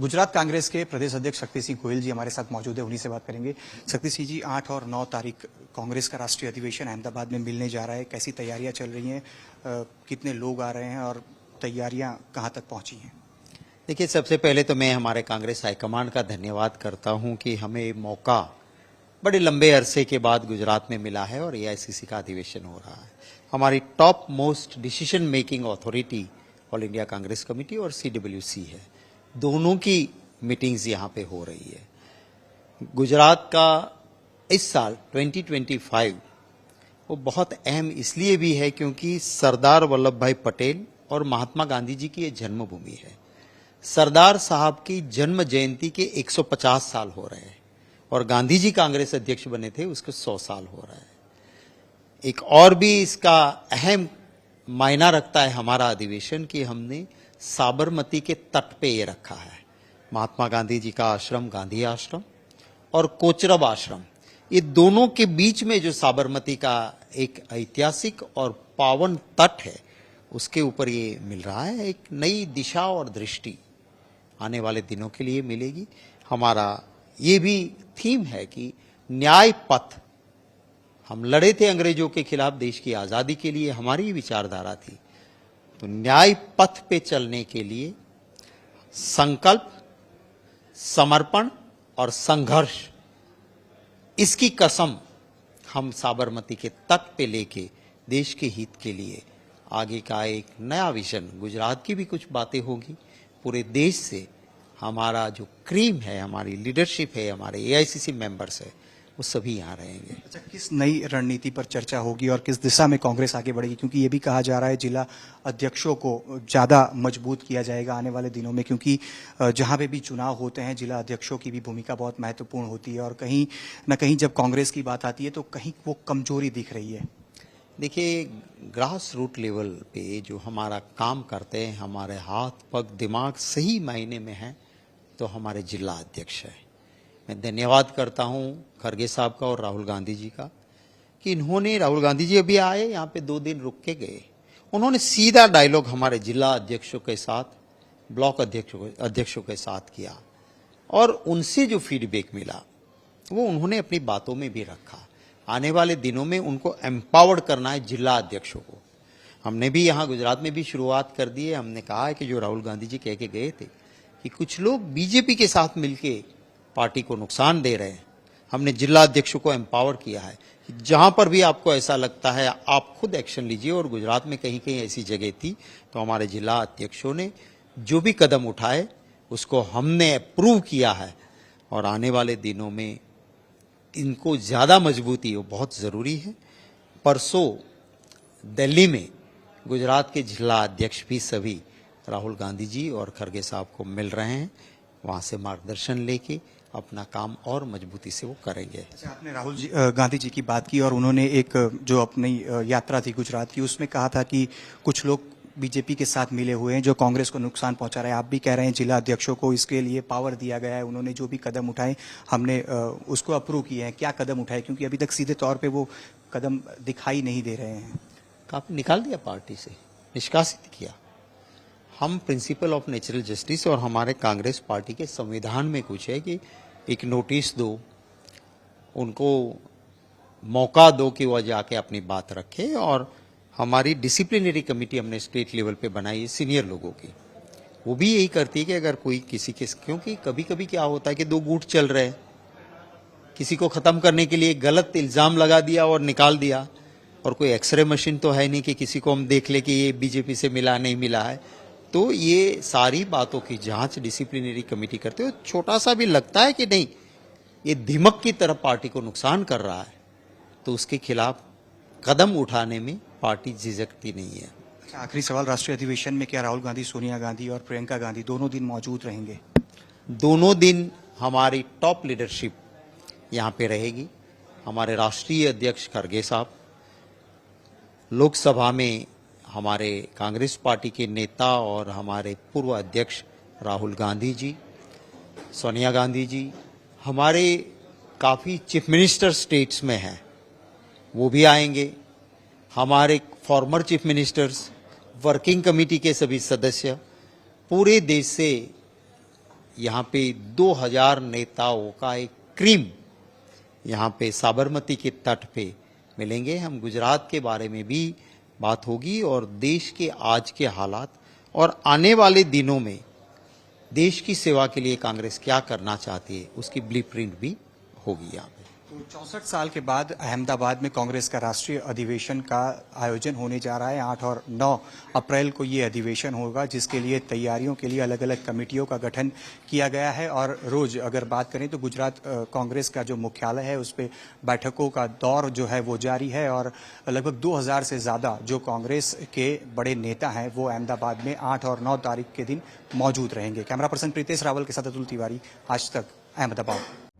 गुजरात कांग्रेस के प्रदेश अध्यक्ष शक्ति सिंह गोयल जी हमारे साथ मौजूद है, उन्हीं से बात करेंगे। शक्ति सिंह जी, 8 और 9 तारीख कांग्रेस का राष्ट्रीय अधिवेशन अहमदाबाद में मिलने जा रहा है। कैसी तैयारियां चल रही हैं, कितने लोग आ रहे हैं और तैयारियां कहां तक पहुंची हैं? देखिए, सबसे पहले तो मैं हमारे कांग्रेस हाईकमान का धन्यवाद करता हूं कि हमें मौका बड़े लंबे अरसे के बाद गुजरात में मिला है और एआईसीसी का अधिवेशन हो रहा है। हमारी top most decision making authority all India Congress committee और सीडब्ल्यूसी है। दोनों की मीटिंग्स यहाँ पे हो रही है। गुजरात का इस साल 2025 वो बहुत अहम इसलिए भी है क्योंकि सरदार वल्लभ भाई पटेल और महात्मा गांधी जी की ये जन्मभूमि है। सरदार साहब की जन्म जयंती के 150 साल हो रहे हैं और गांधी जी कांग्रेस अध्यक्ष बने थे, उसके 100 साल हो रहा है। एक और भी इसका अहम मायना रखता है हमारा अधिवेशन कि हमने साबरमती के तट पे ये रखा है। महात्मा गांधी जी का आश्रम गांधी आश्रम और कोचरब आश्रम, ये दोनों के बीच में जो साबरमती का एक ऐतिहासिक और पावन तट है, उसके ऊपर ये मिल रहा है। एक नई दिशा और दृष्टि आने वाले दिनों के लिए मिलेगी। हमारा ये भी थीम है कि न्याय पथ, हम लड़े थे अंग्रेजों के खिलाफ देश की आजादी के लिए, हमारी विचारधारा थी। तो न्याय पथ पे चलने के लिए संकल्प, समर्पण और संघर्ष, इसकी कसम हम साबरमती के तट पे लेके देश के हित के लिए आगे का एक नया विजन, गुजरात की भी कुछ बातें होगी, पूरे देश से हमारा जो क्रीम है, हमारी लीडरशिप है, हमारे एआईसीसी मेंबर्स है, वो सभी यहाँ रहेंगे। अच्छा, किस नई रणनीति पर चर्चा होगी और किस दिशा में कांग्रेस आगे बढ़ेगी? क्योंकि ये भी कहा जा रहा है जिला अध्यक्षों को ज़्यादा मजबूत किया जाएगा आने वाले दिनों में, क्योंकि जहाँ पे भी चुनाव होते हैं जिला अध्यक्षों की भी भूमिका बहुत महत्वपूर्ण होती है और कहीं ना कहीं जब कांग्रेस की बात आती है तो कहीं वो कमजोरी दिख रही है। देखिए, ग्रास रूट लेवल पे जो हमारा काम करते हैं, हमारे हाथ पग दिमाग सही मायने में है, तो हमारे जिला अध्यक्ष है। मैं धन्यवाद करता हूं खरगे साहब का और राहुल गांधी जी का कि इन्होंने, राहुल गांधी जी अभी आए यहाँ पे 2 दिन रुक के गए, उन्होंने सीधा डायलॉग हमारे जिला अध्यक्षों के साथ, ब्लॉक अध्यक्षों के साथ किया और उनसे जो फीडबैक मिला वो उन्होंने अपनी बातों में भी रखा। आने वाले दिनों में उनको एम्पावर्ड करना है जिला अध्यक्षों को। हमने भी यहाँ गुजरात में भी शुरुआत कर दी है। हमने कहा है कि जो राहुल गांधी जी कह के गए थे कि कुछ लोग बीजेपी के साथ मिलके पार्टी को नुकसान दे रहे हैं, हमने जिला अध्यक्षों को एम्पावर किया है कि जहां पर भी आपको ऐसा लगता है आप खुद एक्शन लीजिए। और गुजरात में कहीं कहीं ऐसी जगह थी तो हमारे जिला अध्यक्षों ने जो भी कदम उठाए उसको हमने अप्रूव किया है और आने वाले दिनों में इनको ज़्यादा मजबूती वो बहुत ज़रूरी है। परसों दिल्ली में गुजरात के जिला अध्यक्ष भी सभी राहुल गांधी जी और खरगे साहब को मिल रहे हैं, वहाँ से मार्गदर्शन लेके अपना काम और मजबूती से वो करेंगे। अच्छा, आपने राहुल गांधी जी की बात की और उन्होंने एक जो अपनी यात्रा थी गुजरात की, उसमें कहा था कि कुछ लोग बीजेपी के साथ मिले हुए हैं जो कांग्रेस को नुकसान पहुंचा रहे हैं। आप भी कह रहे हैं जिला अध्यक्षों को इसके लिए पावर दिया गया है, उन्होंने जो भी कदम उठाए हमने उसको अप्रूव किए हैं। क्या कदम उठाए, क्योंकि अभी तक सीधे तौर पे वो कदम दिखाई नहीं दे रहे हैं? काफी निकाल दिया, पार्टी से निष्कासित किया। हम प्रिंसिपल ऑफ नेचुरल जस्टिस और हमारे कांग्रेस पार्टी के संविधान में कुछ है कि एक नोटिस दो, उनको मौका दो कि वह जाके अपनी बात रखे। और हमारी डिसिप्लिनरी कमेटी हमने स्टेट लेवल पे बनाई है सीनियर लोगों की, वो भी यही करती है कि अगर कोई किसी के, क्योंकि कभी कभी क्या होता है कि 2 गुट चल रहे हैं, किसी को खत्म करने के लिए गलत इल्जाम लगा दिया और निकाल दिया, और कोई एक्सरे मशीन तो है नहीं कि किसी को हम देख ले कि ये बीजेपी से मिला नहीं मिला है। तो ये सारी बातों की जांच डिसिप्लिनरी कमेटी करते हो। छोटा सा भी लगता है कि नहीं ये दीमक की तरफ पार्टी को नुकसान कर रहा है, तो उसके खिलाफ कदम उठाने में पार्टी झिझकती नहीं है। अच्छा, आखिरी सवाल, राष्ट्रीय अधिवेशन में क्या राहुल गांधी, सोनिया गांधी और प्रियंका गांधी दोनों दिन मौजूद रहेंगे? दोनों दिन हमारी टॉप लीडरशिप यहाँ पे रहेगी। हमारे राष्ट्रीय अध्यक्ष खरगे साहब, लोकसभा में हमारे कांग्रेस पार्टी के नेता और हमारे पूर्व अध्यक्ष राहुल गांधी जी, सोनिया गांधी जी, हमारे काफ़ी चीफ मिनिस्टर स्टेट्स में हैं, वो भी आएंगे। हमारे former chief ministers, working committee के सभी सदस्य, पूरे देश से यहाँ पे 2000 नेताओं का एक क्रीम यहाँ पे साबरमती के तट पे मिलेंगे। हम गुजरात के बारे में भी बात होगी और देश के आज के हालात और आने वाले दिनों में देश की सेवा के लिए कांग्रेस क्या करना चाहती है उसकी ब्लूप्रिंट भी होगी यहाँ पे। तो 64 साल के बाद अहमदाबाद में कांग्रेस का राष्ट्रीय अधिवेशन का आयोजन होने जा रहा है। 8 और 9 अप्रैल को ये अधिवेशन होगा, जिसके लिए तैयारियों के लिए अलग अलग कमेटियों का गठन किया गया है। और रोज अगर बात करें तो गुजरात कांग्रेस का जो मुख्यालय है उस पर बैठकों का दौर जो है वो जारी है और लगभग 2000 से ज़्यादा जो कांग्रेस के बड़े नेता हैं वो अहमदाबाद में 8 और 9 तारीख के दिन मौजूद रहेंगे। कैमरा पर्सन प्रीतेश रावल के साथ अतुल तिवारी, आज तक, अहमदाबाद।